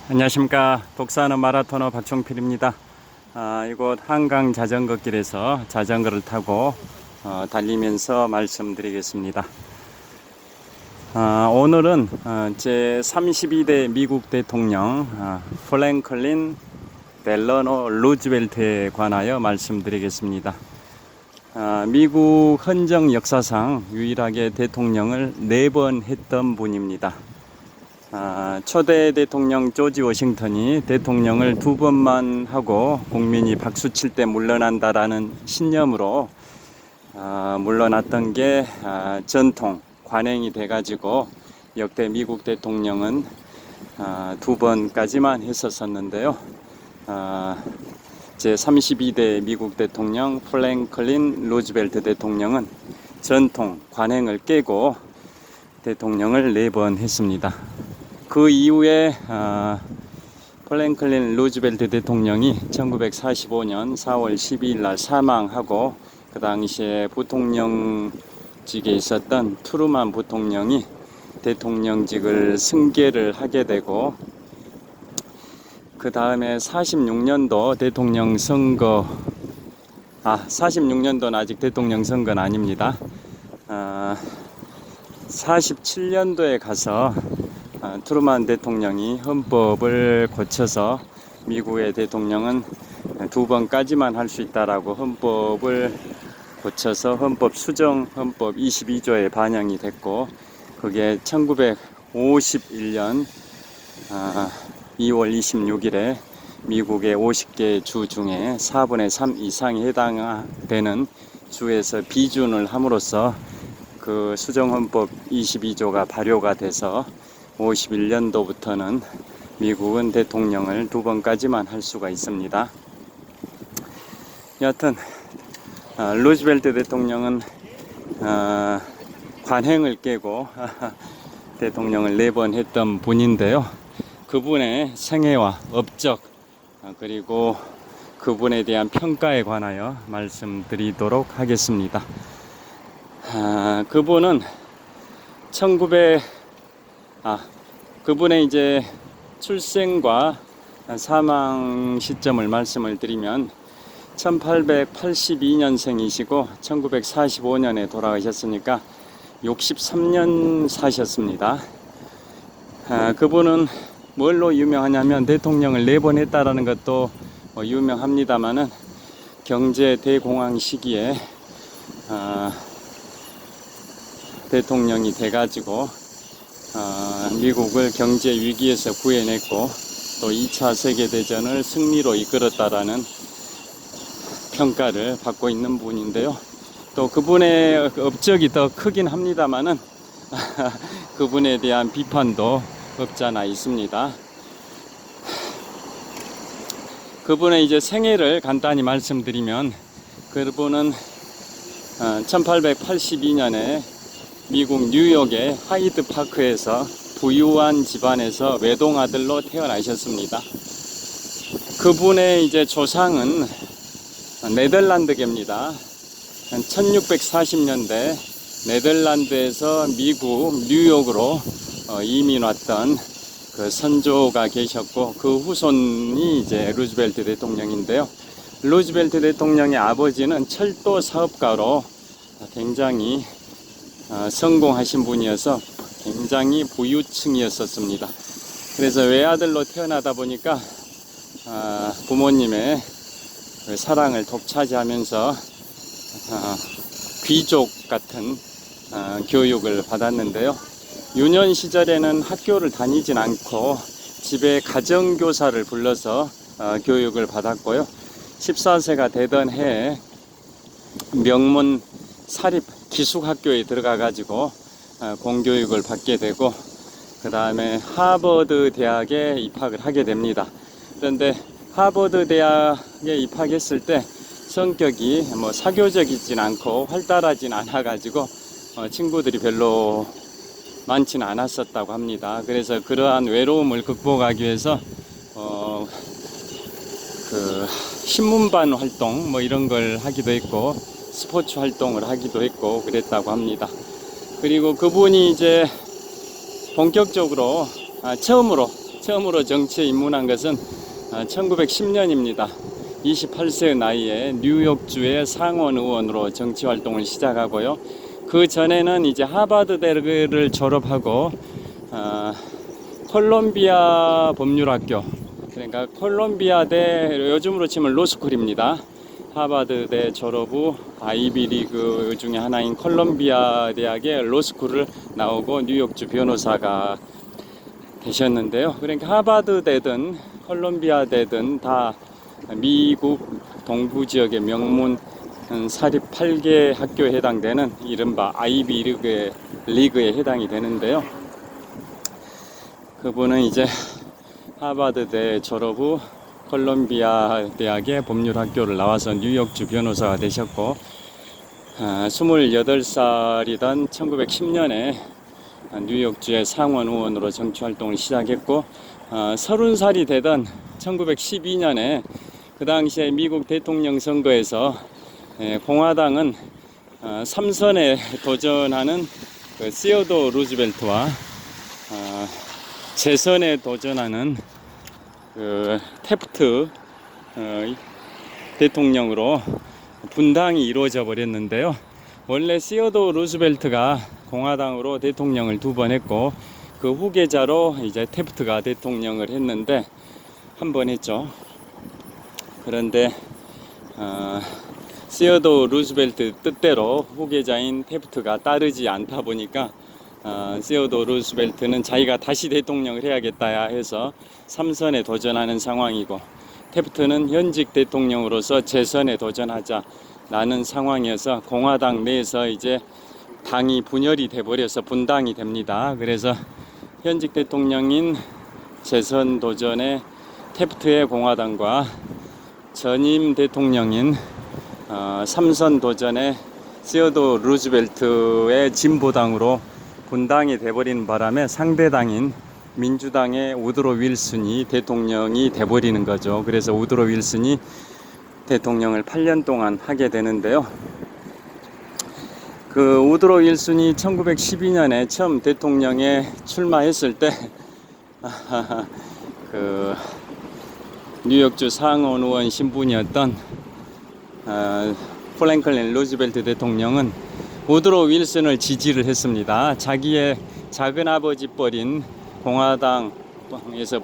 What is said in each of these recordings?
안녕하십니까. 독서하는 마라토너 박종필입니다. 이곳 한강 자전거길에서 자전거를 타고 달리면서 말씀드리겠습니다. 오늘은 제 32대 미국 대통령 프랭클린 델러노 루즈벨트에 관하여 말씀드리겠습니다. 미국 헌정 역사상 유일하게 대통령을 4번 했던 분입니다. 초대 대통령 조지 워싱턴이 대통령을 2번만 하고 국민이 박수칠 때 물러난다라는 신념으로 물러났던 게 전통, 관행이 돼가지고 역대 미국 대통령은 2번까지만 했었었는데요. 제 32대 미국 대통령 프랭클린 루즈벨트 대통령은 전통, 관행을 깨고 대통령을 4번 했습니다. 그 이후에 프랭클린 루즈벨트 대통령이 1945년 4월 12일 날 사망하고, 그 당시에 부통령직에 있었던 트루만 부통령이 대통령직을 승계를 하게 되고, 그 다음에 46년도 대통령 선거, 46년도는 아직 대통령 선거는 아닙니다. 47년도에 가서 트루만 대통령이 헌법을 고쳐서 미국의 대통령은 2번까지만 할 수 있다라고 헌법을 고쳐서 헌법 수정 헌법 22조에 반영이 됐고, 그게 1951년 2월 26일에 미국의 50개 주 중에 4분의 3 이상이 해당되는 주에서 비준을 함으로써 그 수정헌법 22조가 발효가 돼서 51년도부터는 미국은 대통령을 2번까지만 할 수가 있습니다. 여하튼 루즈벨트 대통령은 관행을 깨고 대통령을 4번 했던 분인데요. 그분의 생애와 업적, 그리고 그분에 대한 평가에 관하여 말씀드리도록 하겠습니다. 그분은 그분의 이제 출생과 사망 시점을 말씀을 드리면 1882년생이시고 1945년에 돌아가셨으니까 63년 사셨습니다. 그분은 뭘로 유명하냐면 대통령을 4번 했다라는 것도 유명합니다만은 경제 대공황 시기에 대통령이 돼가지고 미국을 경제 위기에서 구해냈고 또 2차 세계대전을 승리로 이끌었다라는 평가를 받고 있는 분인데요. 또 그분의 업적이 더 크긴 합니다만은 그분에 대한 비판도 없지 않아 있습니다. 그분의 이제 생애를 간단히 말씀드리면, 그분은 1882년에 미국 뉴욕의 하이드 파크에서 부유한 집안에서 외동아들로 태어나셨습니다. 그분의 이제 조상은 네덜란드계입니다. 1640년대 네덜란드에서 미국 뉴욕으로 이민 왔던 그 선조가 계셨고, 그 후손이 이제 루즈벨트 대통령인데요. 루즈벨트 대통령의 아버지는 철도 사업가로 굉장히 성공하신 분이어서 굉장히 부유층이었었습니다. 그래서 외아들로 태어나다 보니까 부모님의 사랑을 독차지하면서 귀족 같은 교육을 받았는데요. 유년 시절에는 학교를 다니진 않고 집에 가정교사를 불러서 교육을 받았고요. 14세가 되던 해에 명문 사립 기숙학교에 들어가 가지고 공교육을 받게 되고, 그 다음에 하버드 대학에 입학을 하게 됩니다. 그런데 하버드 대학에 입학했을 때 성격이 사교적이진 않고 활달하진 않아 가지고 친구들이 별로 많지는 않았었다고 합니다. 그래서 그러한 외로움을 극복하기 위해서 그 신문반 활동 이런 걸 하기도 했고, 스포츠 활동을 하기도 했고 그랬다고 합니다. 그리고 그분이 이제 본격적으로 처음으로 처음으로 정치에 입문한 것은 1910년입니다. 28세 나이에 뉴욕주의 상원 의원으로 정치 활동을 시작하고요. 그 전에는 이제 하버드대를 졸업하고 콜롬비아 법률학교, 그러니까 콜롬비아대, 요즘으로 치면 로스쿨입니다. 하버드대 졸업 후 아이비리그 중에 하나인 콜롬비아 대학의 로스쿨을 나오고 뉴욕주 변호사가 되셨는데요. 그러니까 하버드대든 콜롬비아대든 다 미국 동부 지역의 명문 사립 8개 학교에 해당되는 이른바 아이비리그의 리그에 해당이 되는데요. 그분은 이제 하버드대 졸업 후 콜롬비아 대학의 법률학교를 나와서 뉴욕주 변호사가 되셨고, 28살이던 1910년에 뉴욕주의 상원 의원으로 정치활동을 시작했고, 30살이 되던 1912년에 그 당시에 미국 대통령 선거에서 공화당은 3선에 도전하는 그 시어도 루즈벨트와 재선에 도전하는 그 태프트 대통령으로 분당이 이루어져 버렸는데요. 원래 시어도 루즈벨트가 공화당으로 대통령을 2번 했고, 그 후계자로 이제 태프트가 대통령을 했는데, 한 번 했죠. 그런데 시어도 루즈벨트 뜻대로 후계자인 태프트가 따르지 않다 보니까 시어도 루즈벨트는 자기가 다시 대통령을 해야겠다 해서 3선에 도전하는 상황이고, 태프트는 현직 대통령으로서 재선에 도전하자라는 상황이어서 공화당 내에서 이제 당이 분열이 돼버려서 분당이 됩니다. 그래서 현직 대통령인 재선 도전에 태프트의 공화당과 전임 대통령인 3선 도전에 시어도 루즈벨트의 진보당으로 분당이 돼버린 바람에 상대당인 민주당의 우드로 윌슨이 대통령이 돼버리는 거죠. 그래서 우드로 윌슨이 대통령을 8년 동안 하게 되는데요. 그 우드로 윌슨이 1912년에 처음 대통령에 출마했을 때 그 뉴욕주 상원 의원 신분이었던 프랭클린 루즈벨트 대통령은 우드로 윌슨을 지지를 했습니다. 자기의 작은 아버지 뻘인 공화당에서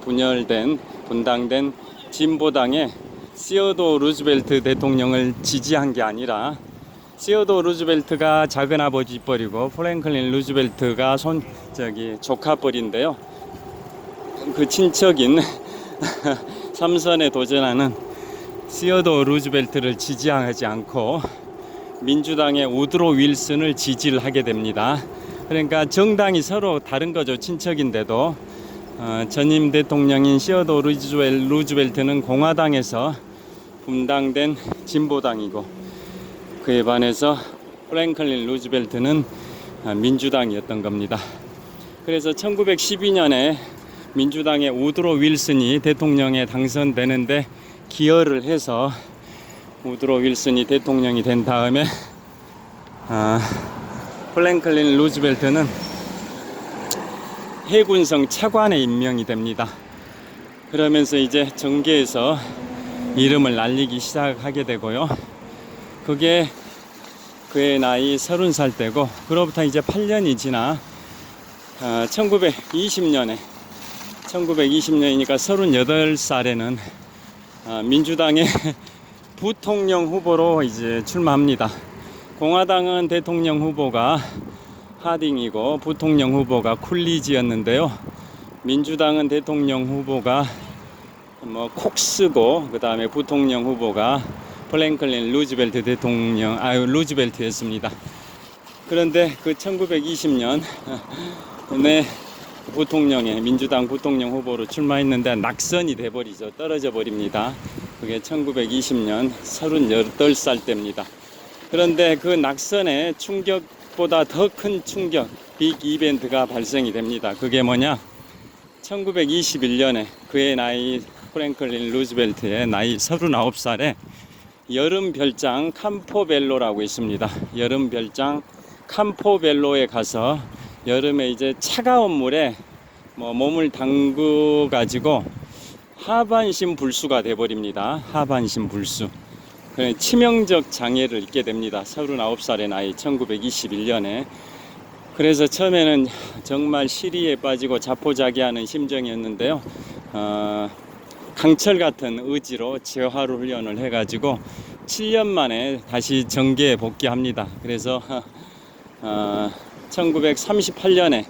분당된 진보당의 시어도 루즈벨트 대통령을 지지한 게 아니라, 시어도 루즈벨트가 작은 아버지 뻘이고 프랭클린 루즈벨트가 조카 뻘인데요. 그 친척인 3선에 도전하는 시어도 루즈벨트를 지지하지 않고 민주당의 우드로 윌슨을 지지를 하게 됩니다. 그러니까 정당이 서로 다른 거죠. 친척인데도 전임 대통령인 시어도 루즈벨트는 공화당에서 분당된 진보당이고, 그에 반해서 프랭클린 루즈벨트는 민주당이었던 겁니다. 그래서 1912년에 민주당의 우드로 윌슨이 대통령에 당선되는데 기여를 해서 우드로 윌슨이 대통령이 된 다음에 프랭클린 루즈벨트는 해군성 차관에 임명이 됩니다. 그러면서 이제 정계에서 이름을 날리기 시작하게 되고요. 그게 그의 나이 30살 때고, 그로부터 이제 8년이 지나 1920년이니까 38살에는 민주당의 부통령 후보로 이제 출마합니다. 공화당은 대통령 후보가 하딩이고 부통령 후보가 쿨리지였는데요. 민주당은 대통령 후보가 콕스고, 그 다음에 부통령 후보가 프랭클린 루즈벨트 루즈벨트였습니다. 그런데 그 1920년에 민주당 부통령 후보로 출마했는데 낙선이 돼버리죠. 떨어져 버립니다. 그게 1920년 38살 때입니다. 그런데 그 낙선의 충격보다 더 큰 충격, 빅 이벤트가 발생이 됩니다. 그게 뭐냐? 1921년에 그의 나이, 프랭클린 루즈벨트의 나이 39살에 여름 별장 캄포벨로라고 있습니다. 여름 별장 캄포벨로에 가서 여름에 이제 차가운 물에 뭐 몸을 담그 가지고 하반신 불수가 돼버립니다. 하반신 불수. 치명적 장애를 입게 됩니다. 39살의 나이 1921년에. 그래서 처음에는 정말 시리에 빠지고 자포자기하는 심정이었는데요. 강철 같은 의지로 재활 훈련을 해가지고 7년 만에 다시 정계에 복귀합니다. 그래서 1938년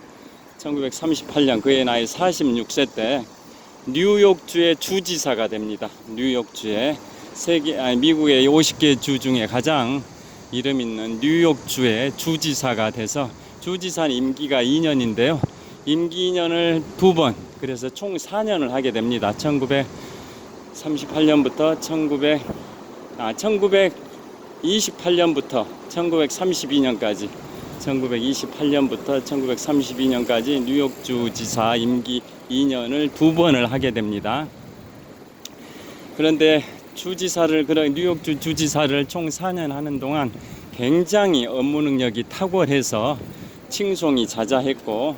그의 나이 46세 때 뉴욕주의 주지사가 됩니다. 뉴욕주의 미국의 50개 주 중에 가장 이름 있는 뉴욕주의 주지사가 돼서 주지사 임기가 2년인데요. 임기 2년을 2번, 그래서 총 4년을 하게 됩니다. 1938년부터 1928년부터 1932년까지 1928년부터 1932년까지 뉴욕주 지사 임기 2년을 2번을 하게 됩니다. 그런데 뉴욕주 주지사를 총 4년 하는 동안 굉장히 업무 능력이 탁월해서 칭송이 자자했고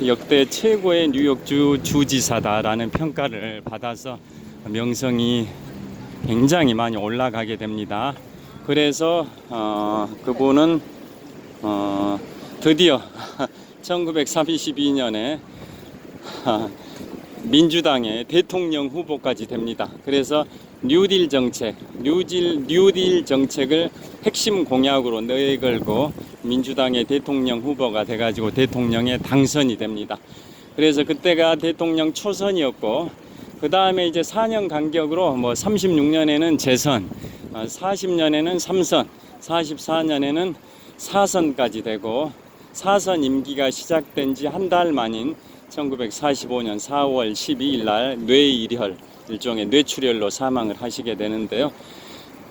역대 최고의 뉴욕주 주지사다라는 평가를 받아서 명성이 굉장히 많이 올라가게 됩니다. 그래서 그분은 드디어 1932년에 민주당의 대통령 후보까지 됩니다. 그래서 뉴딜 정책을 핵심 공약으로 내걸고 민주당의 대통령 후보가 돼가지고 대통령에 당선이 됩니다. 그래서 그때가 대통령 초선이었고, 그 다음에 이제 4년 간격으로 36년에는 재선, 40년에는 3선, 44년에는 4선까지 되고, 4선 임기가 시작된 지 한 달 만인 1945년 4월 12일 날 뇌일혈, 일종의 뇌출혈로 사망을 하시게 되는데요.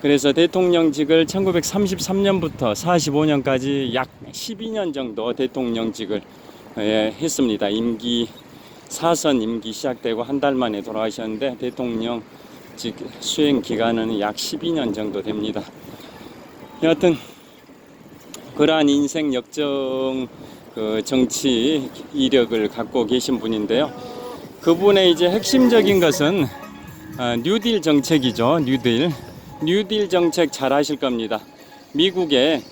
그래서 대통령직을 1933년부터 45년까지 약 12년 정도 대통령직을 했습니다. 4선 임기 시작되고 한 달 만에 돌아가셨는데 대통령직 수행 기간은 약 12년 정도 됩니다. 여하튼 그러한 인생 역정 정치 이력을 갖고 계신 분인데요. 그분의 이제 핵심적인 것은 뉴딜 정책이죠. 뉴딜 정책 잘 아실 겁니다. 미국의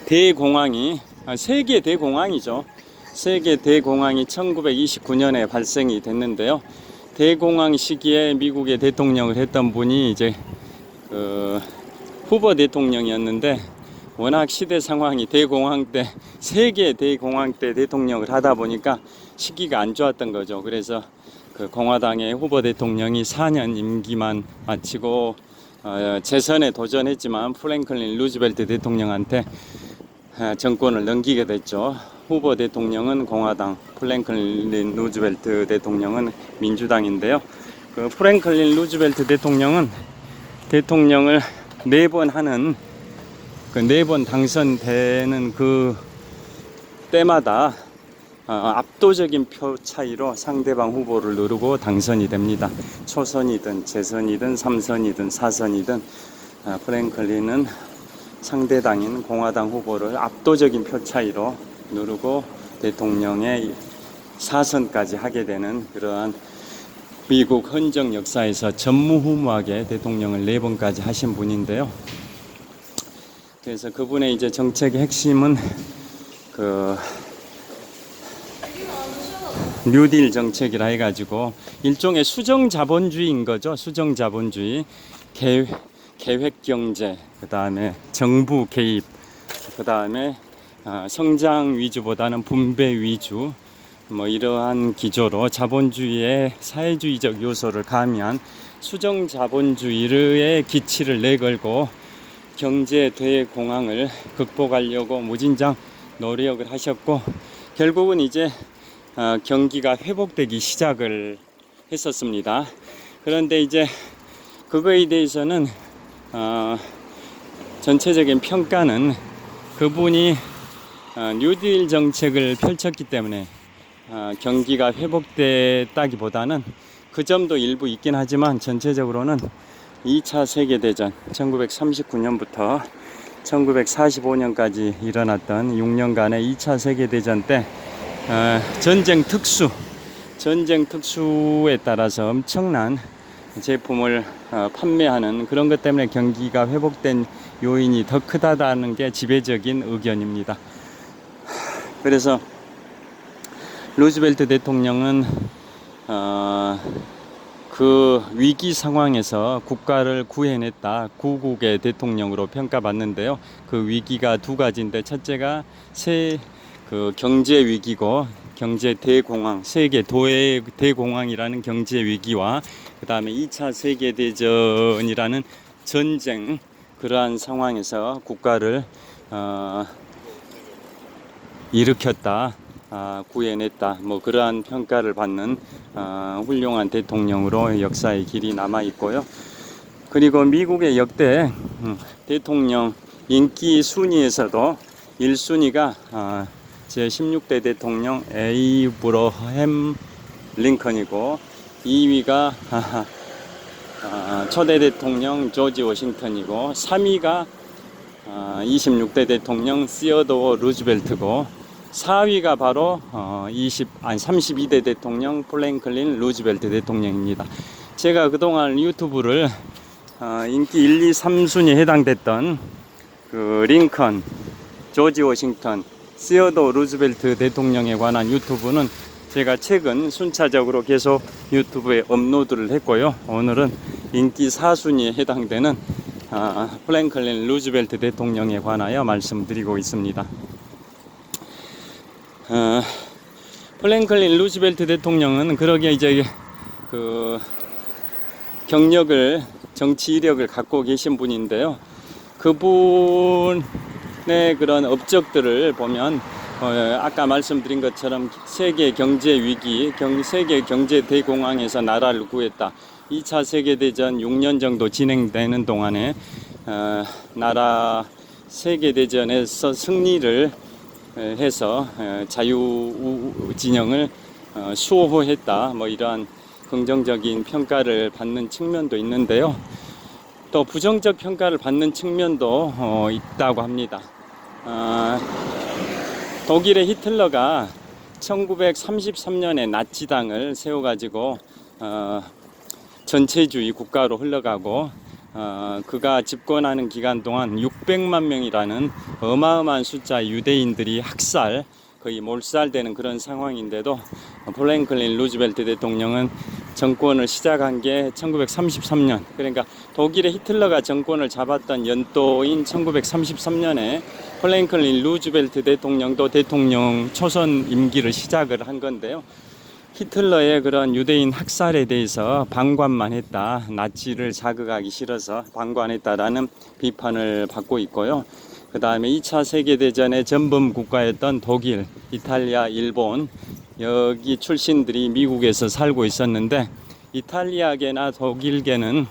대공황이 세계 대공황이죠. 세계 대공황이 1929년에 발생이 됐는데요. 대공황 시기에 미국의 대통령을 했던 분이 이제 후보 대통령이었는데, 워낙 시대 상황이 대공황 때, 세계 대공황 때 대통령을 하다 보니까 시기가 안 좋았던 거죠. 그래서 그 공화당의 후보 대통령이 4년 임기만 마치고 재선에 도전했지만 프랭클린 루즈벨트 대통령한테 정권을 넘기게 됐죠. 후보 대통령은 공화당, 프랭클린 루즈벨트 대통령은 민주당인데요. 그 프랭클린 루즈벨트 대통령은 대통령을 4번 하는, 그 4번 당선되는 그 때마다 압도적인 표 차이로 상대방 후보를 누르고 당선이 됩니다. 초선이든 재선이든 3선이든 4선이든 프랭클린은 상대당인 공화당 후보를 압도적인 표 차이로 누르고 대통령의 4선까지 하게 되는 그러한 미국 헌정 역사에서 전무후무하게 대통령을 4번까지 하신 분인데요. 그래서 그분의 이제 정책의 핵심은 그 뉴딜 정책이라 해가지고 일종의 수정 자본주의인 거죠. 수정 자본주의, 계획 경제, 그 다음에 정부 개입, 그 다음에 성장 위주보다는 분배 위주, 이러한 기조로 자본주의의 사회주의적 요소를 가미한 수정 자본주의의 기치를 내걸고 경제 대공황을 극복하려고 무진장 노력을 하셨고, 결국은 이제 경기가 회복되기 시작을 했었습니다. 그런데 이제 그거에 대해서는 전체적인 평가는 그분이 뉴딜 정책을 펼쳤기 때문에 경기가 회복됐다기보다는 그 점도 일부 있긴 하지만 전체적으로는 2차 세계대전 1939년부터 1945년까지 일어났던 6년간의 2차 세계대전 때 전쟁 특수에 따라서 엄청난 제품을 판매하는 그런 것 때문에 경기가 회복된 요인이 더 크다라는 게 지배적인 의견입니다. 그래서 루즈벨트 대통령은 그 위기 상황에서 국가를 구해냈다, 구국의 대통령으로 평가받는데요. 그 위기가 두 가지인데, 첫째가 그 경제 위기고, 경제 대공황, 세계 대공황이라는 경제 위기와 그 다음에 2차 세계대전이라는 전쟁, 그러한 상황에서 국가를 일으켰다, 구해냈다, 뭐 그러한 평가를 받는 훌륭한 대통령으로 역사의 길이 남아 있고요. 그리고 미국의 역대 대통령 인기 순위에서도 1순위가 제16대 대통령 에이브러햄 링컨이고, 2위가 초대 대통령 조지 워싱턴이고, 3위가 26대 대통령 시어도어 루즈벨트고, 4위가 바로 32대 대통령 플랭클린 루즈벨트 대통령입니다. 제가 그동안 유튜브를 인기 1, 2, 3순위에 해당됐던 그 링컨, 조지 워싱턴, 시어도어 루즈벨트 대통령에 관한 유튜브는 제가 최근 순차적으로 계속 유튜브에 업로드를 했고요. 오늘은 인기 4순위에 해당되는 플랭클린 루즈벨트 대통령에 관하여 말씀드리고 있습니다. 플랭클린 루즈벨트 대통령은 그러게 이제 그 경력을, 정치 이력을 갖고 계신 분인데요. 그분의 그런 업적들을 보면 아까 말씀드린 것처럼 세계 경제 위기, 세계 경제 대공황에서 나라를 구했다. 2차 세계대전 6년 정도 진행되는 동안에 세계대전에서 승리를 해서 자유 진영을 수호했다, 뭐 이러한 긍정적인 평가를 받는 측면도 있는데요. 또 부정적 평가를 받는 측면도 있다고 합니다. 독일의 히틀러가 1933년에 나치당을 세워가지고 전체주의 국가로 흘러가고, 그가 집권하는 기간 동안 600만 명이라는 어마어마한 숫자의 유대인들이 거의 몰살되는 그런 상황인데도 플랭클린 루즈벨트 대통령은 정권을 시작한 게 1933년, 그러니까 독일의 히틀러가 정권을 잡았던 연도인 1933년에 플랭클린 루즈벨트 대통령도 대통령 초선 임기를 시작을 한 건데요. 히틀러의 그런 유대인 학살에 대해서 방관만 했다, 나치를 자극하기 싫어서 방관했다라는 비판을 받고 있고요. 그 다음에 2차 세계대전의 전범 국가였던 독일, 이탈리아, 일본, 여기 출신들이 미국에서 살고 있었는데, 이탈리아계나 독일계는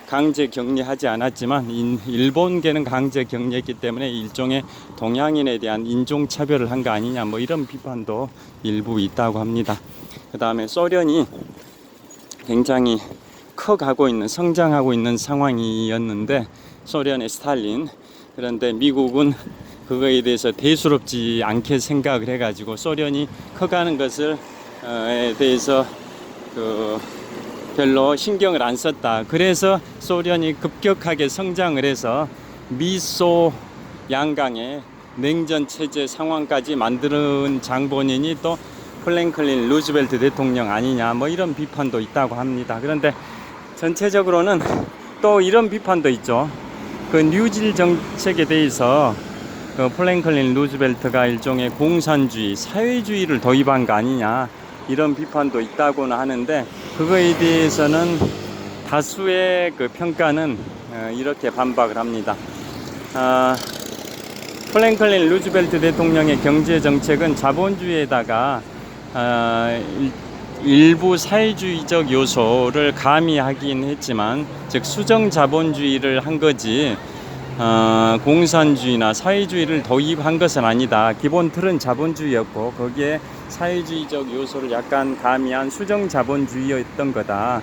강제 격리하지 않았지만 일본계는 강제 격리했기 때문에 일종의 동양인에 대한 인종차별을 한 거 아니냐, 뭐 이런 비판도 일부 있다고 합니다. 그 다음에 소련이 굉장히 성장하고 있는 상황이었는데, 소련의 스탈린, 그런데 미국은 그거에 대해서 대수롭지 않게 생각을 해가지고 소련이 커가는 것을 에 대해서 별로 신경을 안 썼다. 그래서 소련이 급격하게 성장을 해서 미소 양강의 냉전 체제 상황까지 만드는 장본인이 또 플랭클린 루즈벨트 대통령 아니냐, 뭐 이런 비판도 있다고 합니다. 그런데 전체적으로는 또 이런 비판도 있죠. 그 뉴딜 정책에 대해서 그 플랭클린 루즈벨트가 일종의 공산주의, 사회주의를 도입한 거 아니냐, 이런 비판도 있다고는 하는데, 그거에 대해서는 다수의 그 평가는 이렇게 반박을 합니다. 플랭클린 루즈벨트 대통령의 경제 정책은 자본주의에다가 일부 사회주의적 요소를 가미하긴 했지만, 즉 수정 자본주의를 한 거지 공산주의나 사회주의를 도입한 것은 아니다. 기본 틀은 자본주의였고 거기에 사회주의적 요소를 약간 가미한 수정 자본주의였던 거다.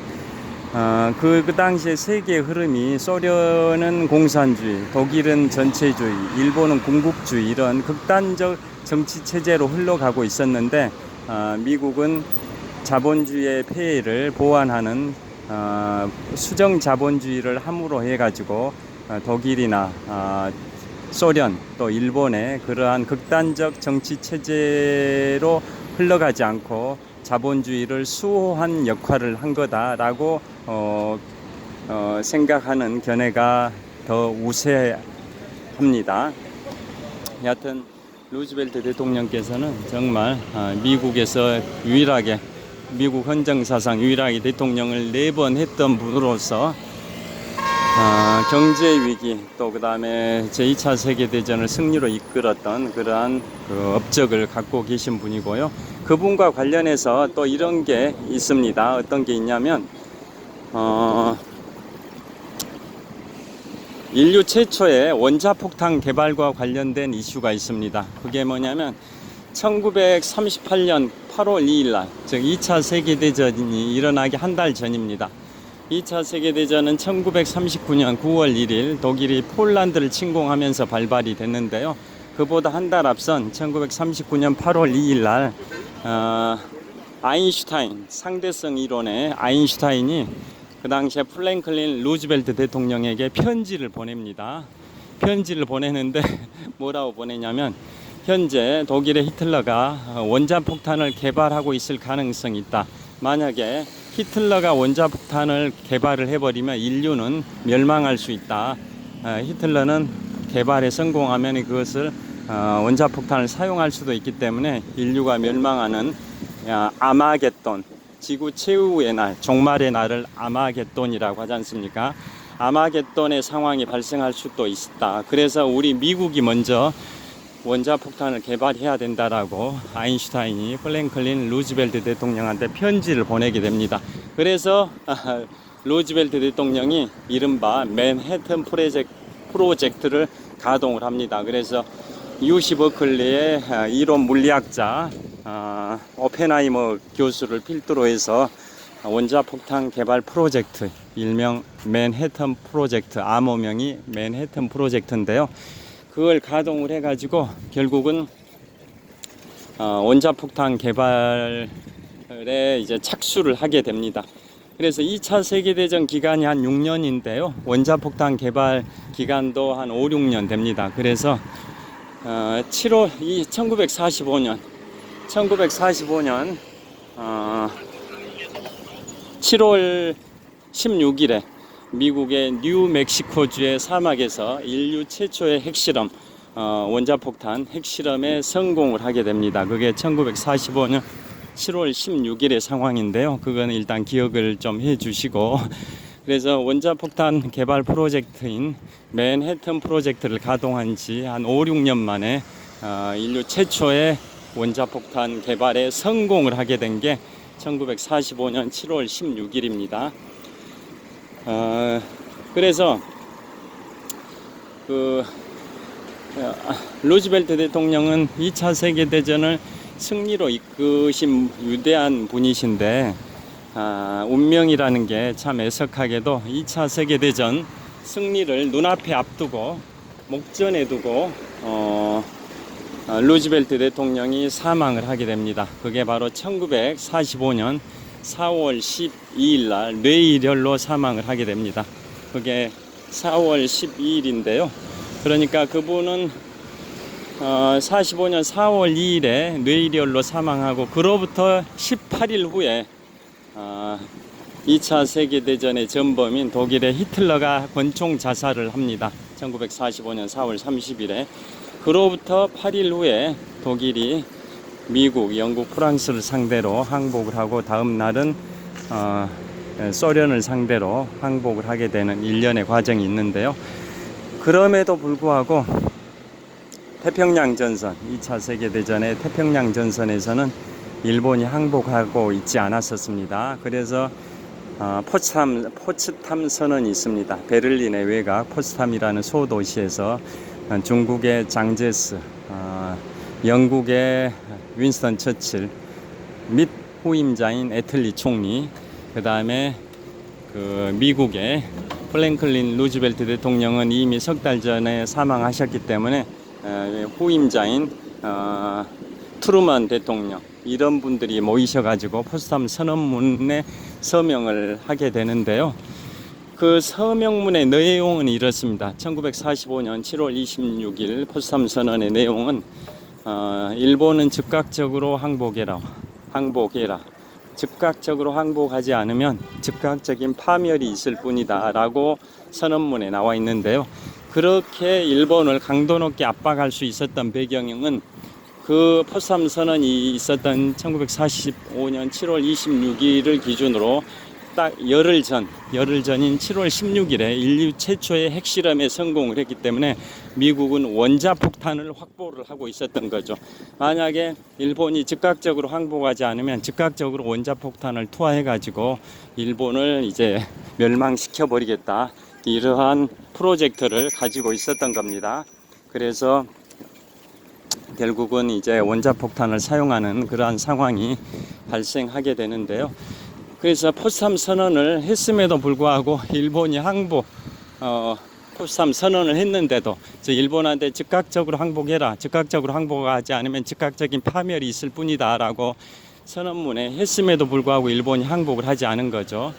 그 당시에 세계의 흐름이 소련은 공산주의, 독일은 전체주의, 일본은 군국주의, 이런 극단적 정치 체제로 흘러가고 있었는데 미국은 자본주의의 폐해를 보완하는 수정 자본주의를 함으로 해가지고 독일이나 소련 또 일본의 그러한 극단적 정치 체제로 흘러가지 않고 자본주의를 수호한 역할을 한 거다라고 생각하는 견해가 더 우세합니다. 여하튼 루즈벨트 대통령께서는 정말 미국에서 유일하게 미국 헌정사상 유일하게 대통령을 4번 했던 분으로서 경제 위기 또 그 다음에 제2차 세계대전을 승리로 이끌었던 그러한 그 업적을 갖고 계신 분이고요. 그분과 관련해서 또 이런 게 있습니다. 어떤 게 있냐면 인류 최초의 원자폭탄 개발과 관련된 이슈가 있습니다. 그게 뭐냐면 1938년 8월 2일 날, 즉 2차 세계대전이 일어나기 한 달 전입니다. 2차 세계대전은 1939년 9월 1일 독일이 폴란드를 침공하면서 발발이 됐는데요. 그보다 한 달 앞선 1939년 8월 2일 날 아인슈타인, 상대성 이론의 아인슈타인이 그 당시에 프랭클린 루즈벨트 대통령에게 편지를 보냅니다. 편지를 보내는데 뭐라고 보내냐면 현재 독일의 히틀러가 원자폭탄을 개발하고 있을 가능성이 있다. 만약에 히틀러가 원자폭탄을 개발을 해버리면 인류는 멸망할 수 있다. 히틀러는 개발에 성공하면 그것을 원자폭탄을 사용할 수도 있기 때문에 인류가 멸망하는 아마겟돈, 지구 최후의 날, 종말의 날을 아마겟돈이라고 하지 않습니까? 아마겟돈의 상황이 발생할 수도 있다. 그래서 우리 미국이 먼저 원자폭탄을 개발해야 된다라고 아인슈타인이 프랭클린 루즈벨트 대통령한테 편지를 보내게 됩니다. 그래서 루즈벨트 대통령이 이른바 맨해튼 프로젝트를 가동을 합니다. 그래서 UC 버클리의 이론 물리학자 오펜하이머 교수를 필두로 해서 원자폭탄 개발 프로젝트, 일명 맨해튼 프로젝트, 암호명이 맨해튼 프로젝트인데요. 그걸 가동을 해가지고 결국은 원자폭탄 개발에 이제 착수를 하게 됩니다. 그래서 2차 세계대전 기간이 한 6년인데요. 원자폭탄 개발 기간도 한 5, 6년 됩니다. 그래서 1945년 7월 16일에 미국의 뉴멕시코주의 사막에서 인류 최초의 핵실험, 원자폭탄 핵실험에 성공을 하게 됩니다. 그게 1945년 7월 16일의 상황인데요. 그건 일단 기억을 좀 해주시고, 그래서 원자폭탄 개발 프로젝트인 맨해튼 프로젝트를 가동한 지 한 5, 6년 만에 인류 최초의 원자폭탄 개발에 성공을 하게 된 게 1945년 7월 16일입니다. 그래서 루즈벨트 대통령은 2차 세계대전을 승리로 이끄신 위대한 분이신데 운명이라는 게 참 애석하게도 2차 세계대전 승리를 눈앞에 앞두고 목전에 두고 루즈벨트 대통령이 사망을 하게 됩니다. 그게 바로 1945년 4월 12일 날 뇌일혈로 사망을 하게 됩니다. 그게 4월 12일인데요. 그러니까 그분은 45년 4월 2일에 뇌일혈로 사망하고 그로부터 18일 후에 2차 세계대전의 전범인 독일의 히틀러가 권총 자살을 합니다. 1945년 4월 30일에. 그로부터 8일 후에 독일이 미국, 영국, 프랑스를 상대로 항복을 하고 다음 날은 소련을 상대로 항복을 하게 되는 일련의 과정이 있는데요. 그럼에도 불구하고 태평양전선, 2차 세계대전의 태평양전선에서는 일본이 항복하고 있지 않았었습니다. 그래서 포츠담 선언이 있습니다. 베를린의 외곽 포츠담이라는 소도시에서 중국의 장제스, 영국의 윈스턴 처칠 및 후임자인 애틀리 총리, 그 다음에 미국의 프랭클린 루즈벨트 대통령은 이미 석 달 전에 사망하셨기 때문에 후임자인 트루먼 대통령 이런 분들이 모이셔가지고 포스담 선언문에 서명을 하게 되는데요. 그 서명문의 내용은 이렇습니다. 1945년 7월 26일 포스담 선언의 내용은 일본은 즉각적으로 항복해라. 즉각적으로 항복하지 않으면 즉각적인 파멸이 있을 뿐이다 라고 선언문에 나와 있는데요. 그렇게 일본을 강도 높게 압박할 수 있었던 배경은 그 포스담 선언이 있었던 1945년 7월 26일을 기준으로 딱 열흘 전인 7월 16일에 인류 최초의 핵실험에 성공을 했기 때문에 미국은 원자폭탄을 확보를 하고 있었던 거죠. 만약에 일본이 즉각적으로 항복하지 않으면 즉각적으로 원자폭탄을 투하해 가지고 일본을 이제 멸망시켜 버리겠다, 이러한 프로젝트를 가지고 있었던 겁니다. 그래서 결국은 이제 원자폭탄을 사용하는 그러한 상황이 발생하게 되는데요. 그래서 포스담 선언을 했음에도 불구하고 일본이 포스담 선언을 했는데도 일본한테 즉각적으로 항복해라, 즉각적으로 항복하지 않으면 즉각적인 파멸이 있을 뿐이다 라고 선언문에 했음에도 불구하고 일본이 항복을 하지 않은 거죠.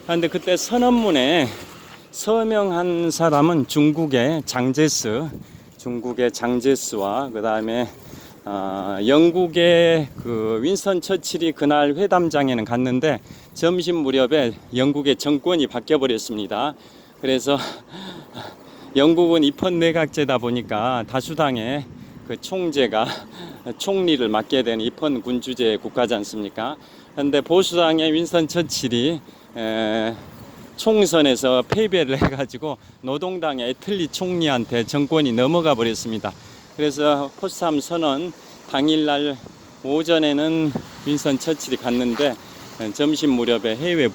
그런데 그때 선언문에 서명한 사람은 중국의 장제스와 그 다음에 영국의 그 윈스턴 처칠이 그날 회담장에는 갔는데 점심 무렵에 영국의 정권이 바뀌어 버렸습니다. 그래서 영국은 입헌 내각제다 보니까 다수당의 그 총리를 맡게 되는 입헌 군주제 국가지 않습니까? 그런데 보수당의 윈스턴 처칠이 총선에서 패배를 해가지고 노동당의 애틀리 총리한테 정권이 넘어가 버렸습니다. 그래서 포스담 선언 당일날 오전에는 윈스턴 처칠이 갔는데 점심 무렵에 해외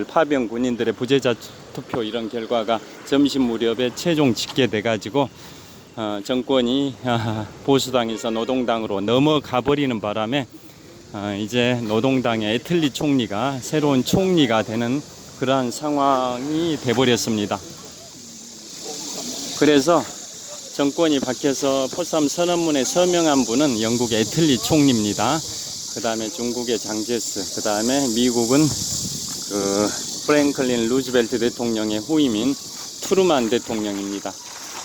파병 군인들의 부재자 투표 이런 결과가 점심 무렵에 최종 집계돼 가지고 정권이 보수당에서 노동당으로 넘어가 버리는 바람에 이제 노동당의 애틀리 총리가 새로운 총리가 되는 그러한 상황이 돼버렸습니다. 그래서 정권이 바뀌어서 포스담 선언문에 서명한 분은 영국의 애틀리 총리입니다. 그 다음에 중국의 장제스, 그 다음에 미국은 그 프랭클린 루즈벨트 대통령의 후임인 트루먼 대통령입니다.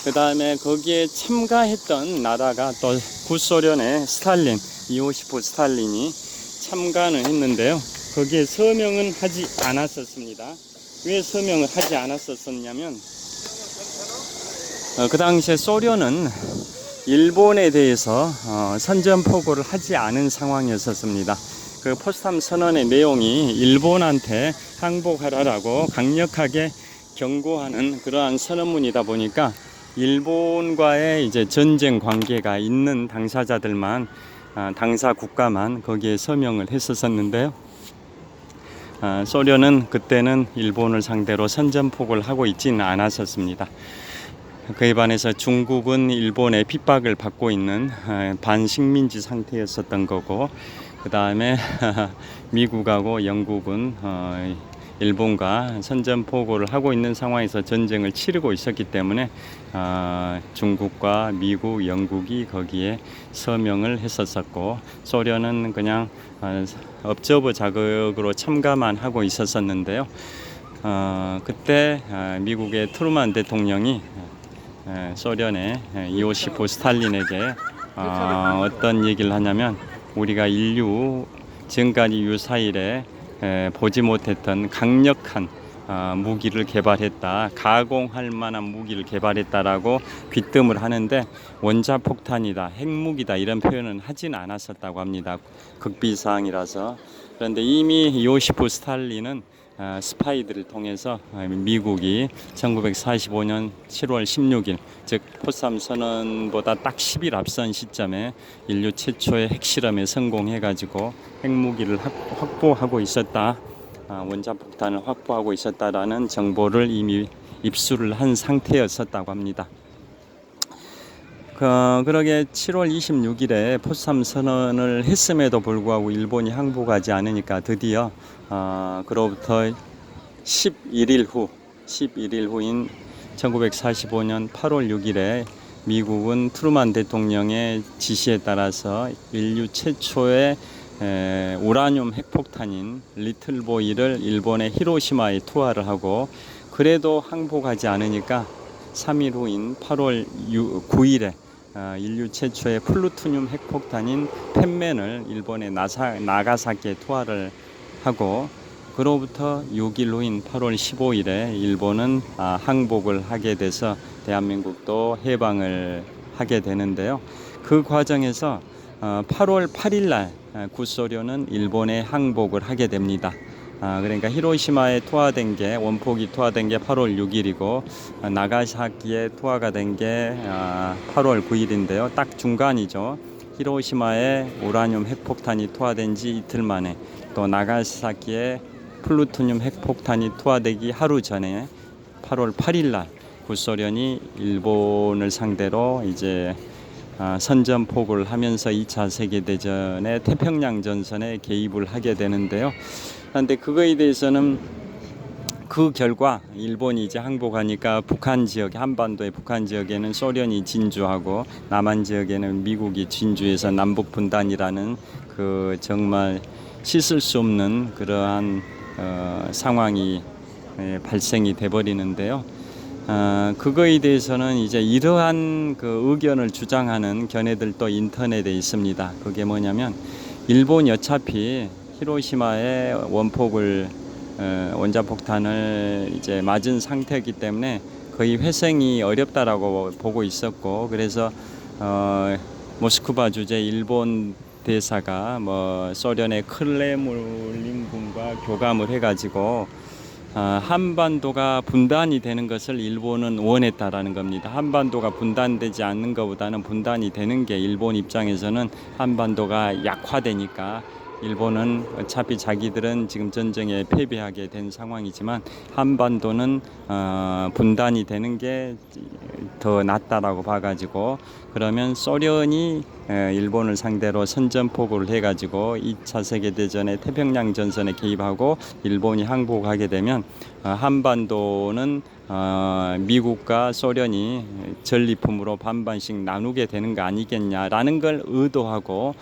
그 다음에 거기에 참가했던 나라가 또 구소련의 이오시프 스탈린이 참가는 했는데요. 거기에 서명은 하지 않았었습니다. 왜 서명을 하지 않았었냐면 그 당시에 소련은 일본에 대해서 선전포고를 하지 않은 상황이었습니다. 그 포스담 선언의 내용이 일본한테 항복하라라고 강력하게 경고하는 그러한 선언문이다 보니까 일본과의 이제 전쟁 관계가 있는 당사 국가만 거기에 서명을 했었는데요. 소련은 그때는 일본을 상대로 선전포고를 하고 있지는 않았었습니다. 그에 반해서 중국은 일본의 핍박을 받고 있는 반식민지 상태였었던 거고, 그 다음에 미국하고 영국은 일본과 선전포고를 하고 있는 상황에서 전쟁을 치르고 있었기 때문에 중국과 미국, 영국이 거기에 서명을 했었고, 소련은 그냥 업저버 자격으로 참가만 하고 있었는데요. 그때 미국의 트루먼 대통령이 소련의 이오시프 스탈린에게 어떤 얘기를 하냐면, 우리가 인류 지금까지 유사일에 보지 못했던 강력한 무기를 개발했다, 가공할 만한 무기를 개발했다라고 귀뜸을 하는데, 원자폭탄이다, 핵무기다 이런 표현은 하진 않았었다고 합니다. 극비사항이라서. 그런데 이미 이오시프 스탈린은 스파이들을 통해서 미국이 1945년 7월 16일, 즉 포스담 선언보다 딱 10일 앞선 시점에 인류 최초의 핵실험에 성공해가지고 핵무기를 확보하고 있었다, 원자폭탄을 확보하고 있었다라는 정보를 이미 입수를 한 상태였었다고 합니다. 그러게 7월 26일에 포스담 선언을 했음에도 불구하고 일본이 항복하지 않으니까 드디어 그로부터 11일 후인 1945년 8월 6일에 미국은 트루만 대통령의 지시에 따라서 인류 최초의 우라늄 핵폭탄인 리틀보이를 일본의 히로시마에 투하를 하고, 그래도 항복하지 않으니까 3일 후인 8월 9일에 인류 최초의 플루토늄 핵폭탄인 펜맨을 일본의 나가사키에 투하를 하고, 그로부터 6일 후인 8월 15일에 일본은 항복을 하게 돼서 대한민국도 해방을 하게 되는데요. 그 과정에서 8월 8일 날 구소련은 일본에 항복을 하게 됩니다. 그러니까 히로시마에 투하된 게, 원폭이 투하된 게 8월 6일이고 나가사키에 투하가 된 게 8월 9일인데요. 딱 중간이죠. 히로시마에 우라늄 핵폭탄이 투하된 지 이틀 만에, 또 나가사키에 플루토늄 핵폭탄이 투하되기 하루 전에 8월 8일 날 구소련이 일본을 상대로 이제 선전포고를 하면서 2차 세계대전의 태평양 전선에 개입을 하게 되는데요. 그런데 그거에 대해서는 그 결과 일본이 이제 항복하니까 북한 지역, 한반도의 북한 지역에는 소련이 진주하고 남한 지역에는 미국이 진주해서 남북 분단이라는 그 정말 씻을 수 없는 그러한 상황이 발생이 돼 버리는데요. 그거에 대해서는 이제 이러한 그 의견을 주장하는 견해들도 인터넷에 있습니다. 그게 뭐냐면, 일본이 어차피 히로시마에 원자폭탄을 이제 맞은 상태이기 때문에 거의 회생이 어렵다라고 보고 있었고, 그래서 모스크바 주재 일본 대사가 소련의 크레물린궁과 교감을 해가지고 한반도가 분단이 되는 것을 일본은 원했다라는 겁니다. 한반도가 분단되지 않는 것보다는 분단이 되는 게 일본 입장에서는 한반도가 약화되니까, 일본은 어차피 자기들은 지금 전쟁에 패배하게 된 상황이지만 한반도는 분단이 되는 게 더 낫다라고 봐가지고, 그러면 소련이 일본을 상대로 선전포고를 해가지고 2차 세계대전의 태평양 전선에 개입하고 일본이 항복하게 되면 한반도는 미국과 소련이 전리품으로 반반씩 나누게 되는 거 아니겠냐라는 걸 의도하고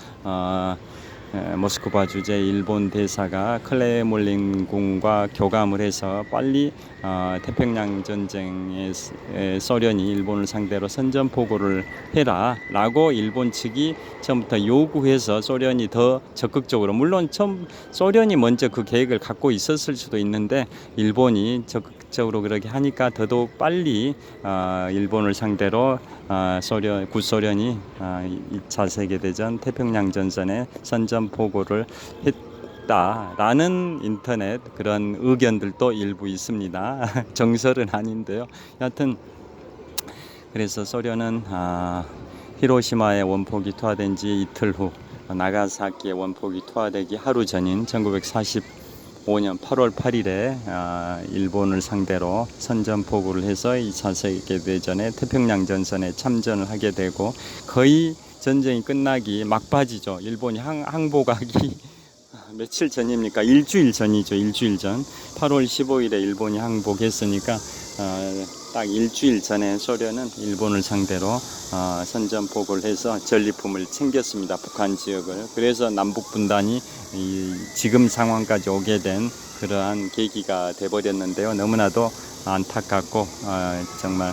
모스크바 주재 일본 대사가 크레물린궁과 교감을 해서 빨리 태평양 전쟁에 소련이 일본을 상대로 선전포고를 해라라고 일본 측이 처음부터 요구해서 소련이 더 적극적으로, 물론 처음 소련이 먼저 그 계획을 갖고 있었을 수도 있는데 일본이 적극적으로 그렇게 하니까 더더욱 빨리 일본을 상대로 구소련이 2차 세계대전 태평양 전선에 선전포고를 했다라는 인터넷 그런 의견들도 일부 있습니다. 정설은 아닌데요. 여하튼 그래서 소련은 히로시마의 원폭이 투하된 지 이틀 후 나가사키의 원폭이 투하되기 하루 전인 1945년 8월 8일에 일본을 상대로 선전포고를 해서 2차 세계대전의 태평양 전선에 참전을 하게 되고, 거의 전쟁이 끝나기 막바지죠. 일본이 항복하기 며칠 전입니까? 일주일 전이죠. 일주일 전 8월 15일에 일본이 항복했으니까 딱 일주일 전에 소련은 일본을 상대로 선전포고를 해서 전리품을 챙겼습니다. 북한 지역을. 그래서 남북 분단이 지금 상황까지 오게 된 그러한 계기가 돼버렸는데요. 너무나도 안타깝고 정말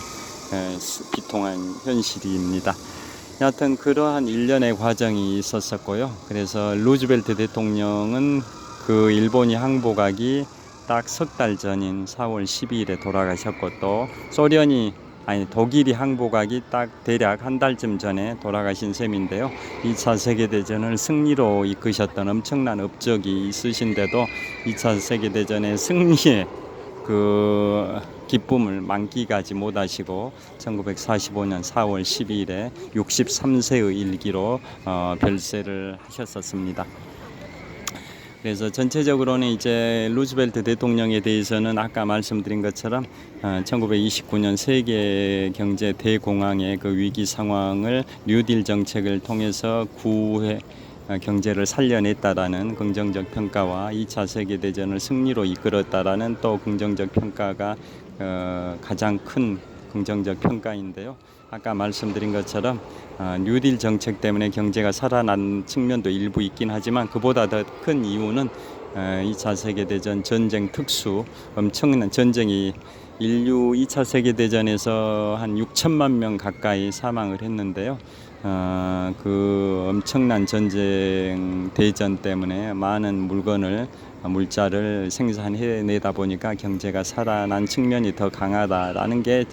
비통한 현실입니다. 여하튼 그러한 일련의 과정이 있었었고요. 그래서 루즈벨트 대통령은 그 일본이 항복하기 딱 석 달 전인 4월 12일에 돌아가셨고, 또 독일이 항복하기 딱 대략 한 달쯤 전에 돌아가신 셈인데요. 2차 세계대전을 승리로 이끄셨던 엄청난 업적이 있으신데도 2차 세계대전의 승리의 그 기쁨을 만끽하지 못하시고 1945년 4월 12일에 63세의 일기로 별세를 하셨었습니다. 그래서 전체적으로는 이제 루즈벨트 대통령에 대해서는 아까 말씀드린 것처럼 1929년 세계 경제 대공황의 그 위기 상황을 뉴딜 정책을 통해서 경제를 살려냈다라는 긍정적 평가와 2차 세계대전을 승리로 이끌었다라는 또 긍정적 평가가 가장 큰 긍정적 평가인데요. 아까 말씀드린 것처럼 뉴딜 정책 때문에 경제가 살아난 측면도 일부 있긴 하지만 그보다 더 큰 이유는 2차 세계대전 전쟁 특수 엄청난 전쟁이 인류 2차 세계대전에서 한 6천만 명 가까이 사망을 했는데요. 그 엄청난 전쟁 대전 때문에 많은 물자를 생산해내다 보니까 경제가 살아난 측면이 더 강하다라는 게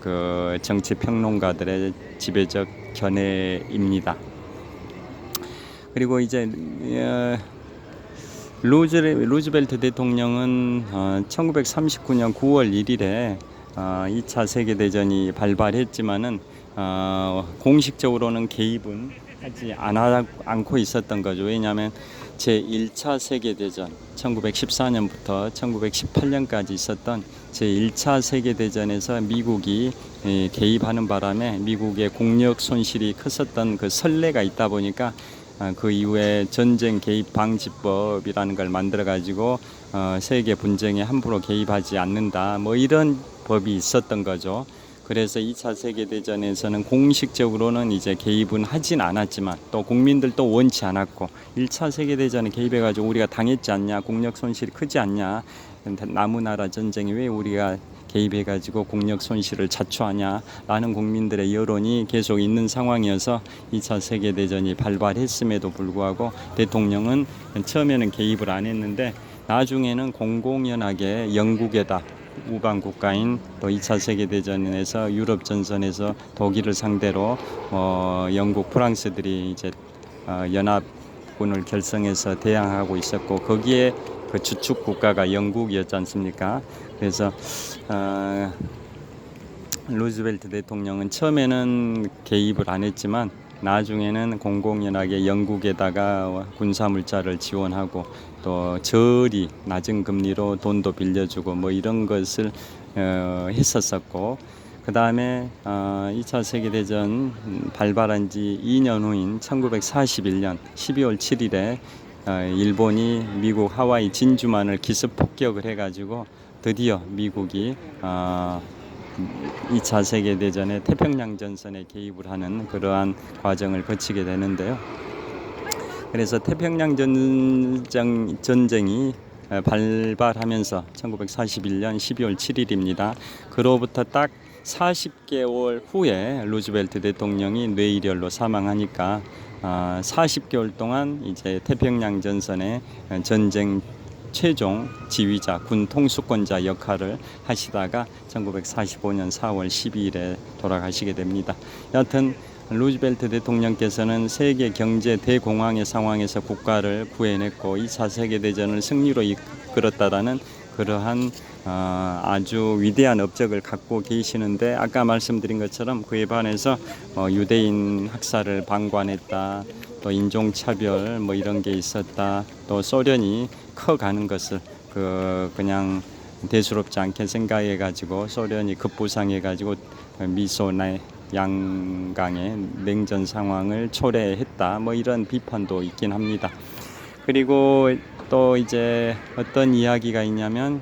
그 정치 평론가들의 지배적 견해입니다. 그리고 이제 루즈벨트 대통령은 1939년 9월 1일에 2차 세계대전이 발발했지만은 공식적으로는 개입은 하지 않고 있었던 거죠. 왜냐하면 제1차 세계대전 1914년부터 1918년까지 있었던 제1차 세계대전에서 미국이 개입하는 바람에 미국의 국력 손실이 컸었던 그 선례가 있다 보니까 그 이후에 전쟁 개입 방지법이라는 걸 만들어 가지고 세계 분쟁에 함부로 개입하지 않는다 뭐 이런 법이 있었던 거죠. 그래서 2차 세계대전에서는 공식적으로는 이제 개입은 하진 않았지만 또 국민들도 원치 않았고 1차 세계대전에 개입해가지고 우리가 당했지 않냐, 국력 손실이 크지 않냐, 남우나라 전쟁에 왜 우리가 개입해가지고 국력 손실을 자초하냐라는 국민들의 여론이 계속 있는 상황이어서 2차 세계대전이 발발했음에도 불구하고 대통령은 처음에는 개입을 안 했는데 나중에는 공공연하게 영국에다 우방 국가인 또 2차 세계대전에서 유럽 전선에서 독일을 상대로 영국, 프랑스들이 이제 연합군을 결성해서 대항하고 있었고 거기에 그 주축 국가가 영국이었지 않습니까? 그래서 루즈벨트 대통령은 처음에는 개입을 안 했지만 나중에는 공공연하게 영국에다가 군사 물자를 지원하고 또 저리 낮은 금리로 돈도 빌려주고 뭐 이런 것을 했었었고 그 다음에 2차 세계대전 발발한 지 2년 후인 1941년 12월 7일에 일본이 미국 하와이 진주만을 기습 폭격을 해가지고 드디어 미국이 2차 세계대전의 태평양 전선에 개입을 하는 그러한 과정을 거치게 되는데요. 그래서 태평양 전쟁이 발발하면서 1941년 12월 7일입니다. 그로부터 딱 40개월 후에 루즈벨트 대통령이 뇌일혈로 사망하니까 40개월 동안 이제 태평양 전선의 전쟁 최종 지휘자, 군 통수권자 역할을 하시다가 1945년 4월 12일에 돌아가시게 됩니다. 여하튼 루즈벨트 대통령께서는 세계 경제 대공황의 상황에서 국가를 구해냈고 2차 세계대전을 승리로 이끌었다라는 그러한 아주 위대한 업적을 갖고 계시는데 아까 말씀드린 것처럼 그에 반해서 유대인 학살을 방관했다, 또 인종차별 뭐 이런 게 있었다, 또 소련이 커가는 것을 그냥 대수롭지 않게 생각해 가지고 소련이 급부상해 가지고 미소나 양강의 냉전 상황을 초래했다 뭐 이런 비판도 있긴 합니다. 그리고 또 이제 어떤 이야기가 있냐면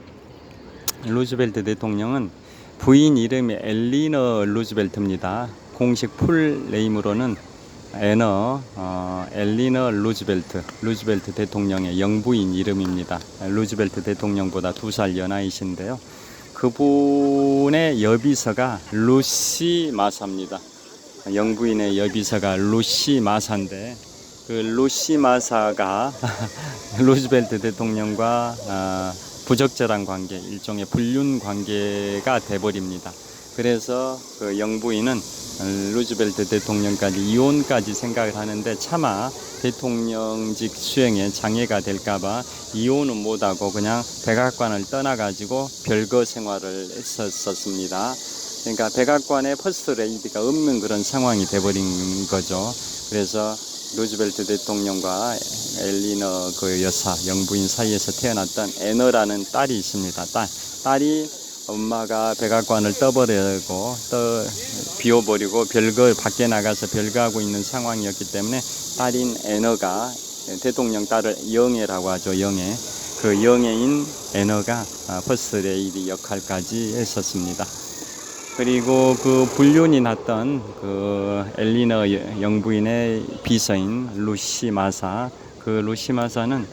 루즈벨트 대통령은 부인 이름이 엘리너 루즈벨트입니다. 공식 풀 네임으로는 엘리너 루즈벨트 대통령의 영부인 이름입니다. 루즈벨트 대통령보다 2살 연하이신데요. 그분의 여비서가 루시 마사입니다. 영부인의 여비서가 루시 마사인데 그 루시 마사가 루즈벨트 대통령과 부적절한 관계, 일종의 불륜 관계가 돼버립니다. 그래서 그 영부인은 루즈벨트 대통령까지 이혼까지 생각을 하는데 차마 대통령직 수행에 장애가 될까봐 이혼은 못하고 그냥 백악관을 떠나가지고 별거 생활을 했었습니다. 그러니까 백악관에 퍼스트 레이디가 없는 그런 상황이 돼버린 거죠. 그래서 루즈벨트 대통령과 엘리너 그 여사 영부인 사이에서 태어났던 애너라는 딸이 있습니다. 딸이 엄마가 백악관을 비워버리고 별거 밖에 나가서 별거하고 있는 상황이었기 때문에 딸인 애너가 대통령 딸을 영애라고 하죠. 영애. 그 영애인 애너가 퍼스트 레이디 역할까지 했었습니다. 그리고 그 불륜이 났던 그 엘리너 영부인의 비서인 루시 마사, 그 루시 마사는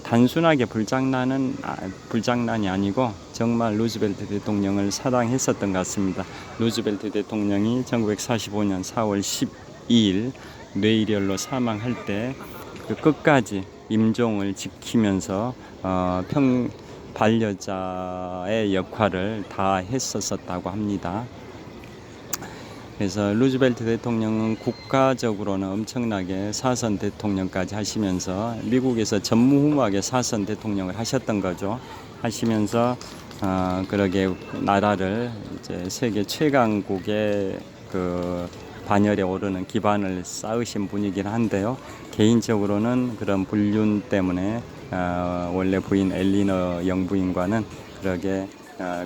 단순하게 불장난이 아니고 정말 루즈벨트 대통령을 사랑했었던 것 같습니다. 루즈벨트 대통령이 1945년 4월 12일 뇌일혈로 사망할 때 그 끝까지 임종을 지키면서 반려자의 역할을 다 했었다고 합니다. 그래서 루즈벨트 대통령은 국가적으로는 엄청나게 사선 대통령까지 하시면서 미국에서 전무후무하게 사선 대통령을 하셨던 거죠. 하시면서 그러게 나라를 이제 세계 최강국의 그 반열에 오르는 기반을 쌓으신 분이긴 한데요. 개인적으로는 그런 불륜 때문에 원래 부인 엘리너 영부인과는 그러게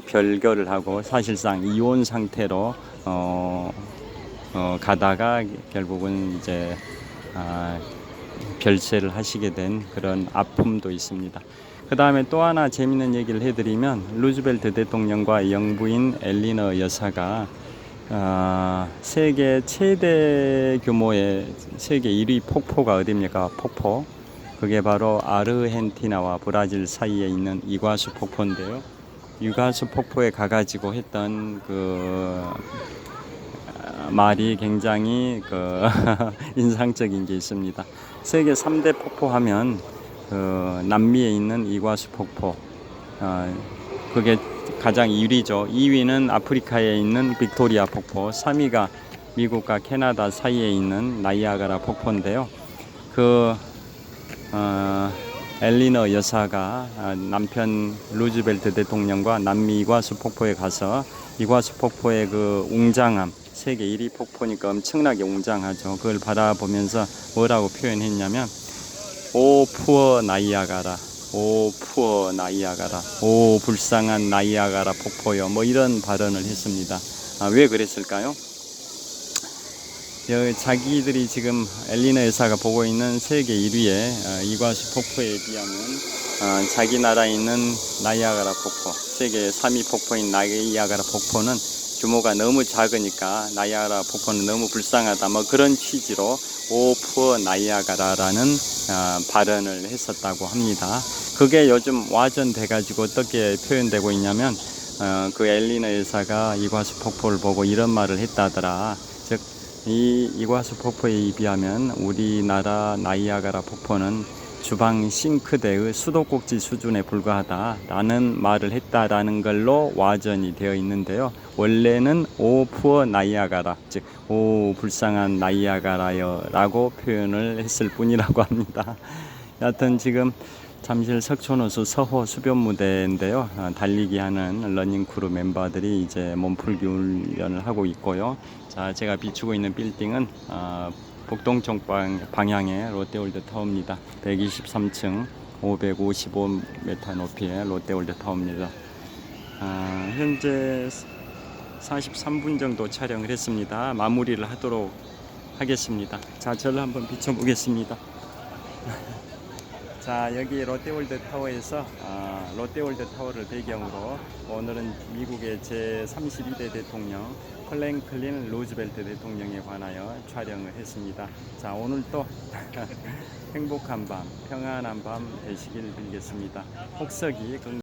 별거를 하고 사실상 이혼 상태로 가다가 결국은 이제 별세를 하시게 된 그런 아픔도 있습니다. 그 다음에 또 하나 재밌는 얘기를 해드리면 루즈벨트 대통령과 영부인 엘리너 여사가 세계 최대 규모의 세계 1위 폭포가 어디입니까? 폭포. 그게 바로 아르헨티나와 브라질 사이에 있는 이과수 폭포인데요. 이과수 폭포에 가가지고 했던 그 말이 굉장히 그 인상적인 게 있습니다. 세계 3대 폭포 하면 그 남미에 있는 이과수 폭포, 그게 가장 1위죠. 2위는 아프리카에 있는 빅토리아 폭포, 3위가 미국과 캐나다 사이에 있는 나이아가라 폭포인데요. 그 엘리너 여사가 남편 루즈벨트 대통령과 남미 이과수 폭포에 가서 이과수 폭포의 그 웅장함, 세계 1위 폭포니까 엄청나게 웅장하죠. 그걸 바라보면서 뭐라고 표현했냐면 오 푸어 나이아가라, 오 푸어 나이아가라, 오 불쌍한 나이아가라 폭포요, 뭐 이런 발언을 했습니다. 왜 그랬을까요? 자기들이 지금 엘리너 여사가 보고 있는 세계 1위의 이과수 폭포에 비하면 자기 나라에 있는 나이아가라 폭포, 세계 3위 폭포인 나이아가라 폭포는 규모가 너무 작으니까 나이아가라 폭포는 너무 불쌍하다, 뭐 그런 취지로 오 푸어 나이아가라라는 발언을 했었다고 합니다. 그게 요즘 와전돼 가지고 어떻게 표현되고 있냐면 그 엘리너 여사가 이과수 폭포를 보고 이런 말을 했다더라. 즉 이 이과수 폭포에 비하면 우리나라 나이아가라 폭포는 주방 싱크대의 수도꼭지 수준에 불과하다라는 말을 했다라는 걸로 와전이 되어 있는데요. 원래는 오 푸어 나이아가라, 즉 오 불쌍한 나이아가라요 라고 표현을 했을 뿐이라고 합니다. 여하튼 지금 잠실 석촌호수 서호 수변무대인데요. 달리기 하는 러닝크루 멤버들이 이제 몸풀기 훈련을 하고 있고요. 자, 제가 비추고 있는 빌딩은 북동쪽 방향의 롯데월드 타워입니다. 123층 555m 높이의 롯데월드 타워입니다. 현재 43분 정도 촬영을 했습니다. 마무리를 하도록 하겠습니다. 자, 저를 한번 비춰보겠습니다. 자, 여기 롯데월드 타워에서 롯데월드 타워를 배경으로 오늘은 미국의 제32대 대통령 프랭클린 루즈벨트 대통령에 관하여 촬영을 했습니다. 자, 오늘도 행복한 밤, 평안한 밤 되시길 빌겠습니다. 혹석이